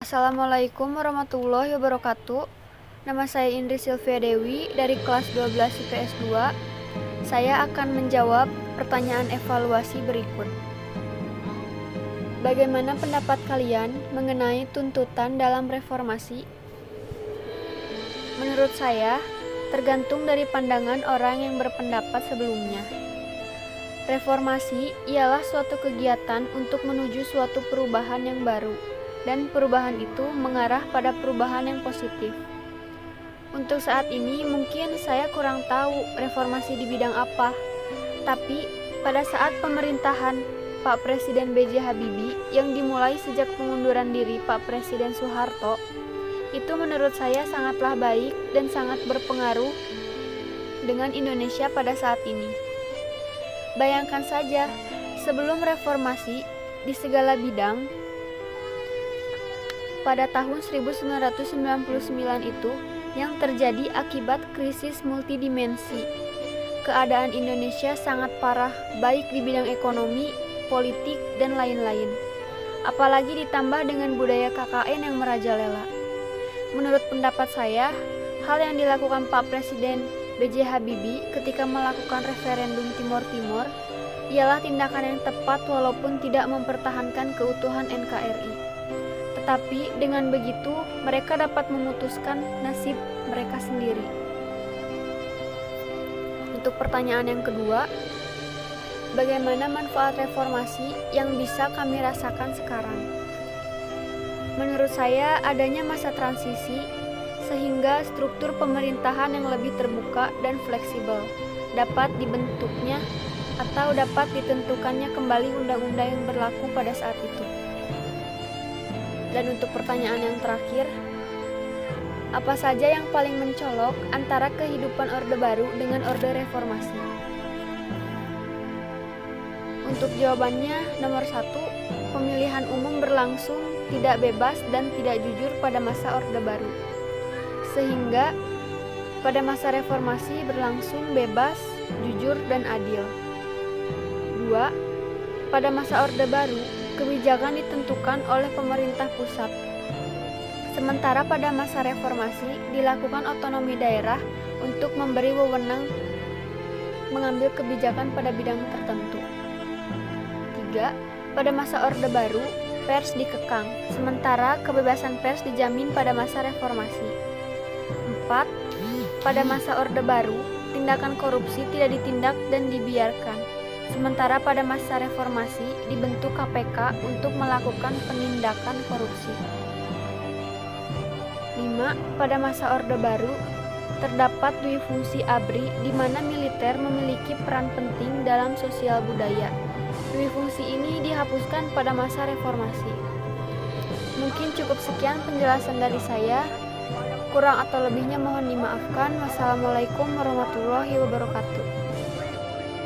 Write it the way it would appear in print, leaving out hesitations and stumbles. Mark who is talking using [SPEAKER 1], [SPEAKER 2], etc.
[SPEAKER 1] Assalamualaikum warahmatullahi wabarakatuh. Nama saya Indri Sylvia Dewi dari kelas 12 IPS 2. Saya akan menjawab pertanyaan evaluasi berikut. Bagaimana pendapat kalian mengenai tuntutan dalam reformasi? Menurut saya, tergantung dari pandangan orang yang berpendapat sebelumnya. Reformasi ialah suatu kegiatan untuk menuju suatu perubahan yang baru, dan perubahan itu mengarah pada perubahan yang positif. Untuk saat ini mungkin saya kurang tahu reformasi di bidang apa, tapi pada saat pemerintahan Pak Presiden B.J. Habibie yang dimulai sejak pengunduran diri Pak Presiden Soeharto, itu menurut saya sangatlah baik dan sangat berpengaruh dengan Indonesia pada saat ini. Bayangkan saja, sebelum reformasi di segala bidang, pada tahun 1999 itu yang terjadi akibat krisis multidimensi. Keadaan Indonesia sangat parah, baik di bidang ekonomi, politik, dan lain-lain. Apalagi ditambah dengan budaya KKN yang merajalela. Menurut pendapat saya, hal yang dilakukan Pak Presiden B.J. Habibie ketika melakukan referendum Timor Timur ialah tindakan yang tepat walaupun tidak mempertahankan keutuhan NKRI. Tetapi dengan begitu mereka dapat memutuskan nasib mereka sendiri. Untuk pertanyaan yang kedua, bagaimana manfaat reformasi yang bisa kami rasakan sekarang? Menurut saya adanya masa transisi sehingga struktur pemerintahan yang lebih terbuka dan fleksibel dapat dibentuknya atau dapat ditentukannya kembali undang-undang yang berlaku pada saat itu. Dan untuk pertanyaan yang terakhir, apa saja yang paling mencolok antara kehidupan Orde Baru dengan Orde Reformasi? Untuk jawabannya, nomor 1, pemilihan umum berlangsung tidak bebas dan tidak jujur pada masa Orde Baru. Sehingga pada masa reformasi berlangsung bebas, jujur, dan adil. 2. Pada masa Orde Baru, kebijakan ditentukan oleh pemerintah pusat. Sementara pada masa reformasi dilakukan otonomi daerah untuk memberi wewenang mengambil kebijakan pada bidang tertentu. 3. Pada masa Orde Baru, pers dikekang, sementara kebebasan pers dijamin pada masa reformasi. 4. Pada masa Orde Baru, tindakan korupsi tidak ditindak dan dibiarkan. Sementara pada masa reformasi dibentuk KPK untuk melakukan penindakan korupsi. 5. Pada masa Orde Baru, terdapat duifungsi ABRI di mana militer memiliki peran penting dalam sosial budaya. Duifungsi ini dihapuskan pada masa reformasi. Mungkin cukup sekian penjelasan dari saya. Kurang atau lebihnya mohon dimaafkan. Wassalamualaikum warahmatullahi wabarakatuh.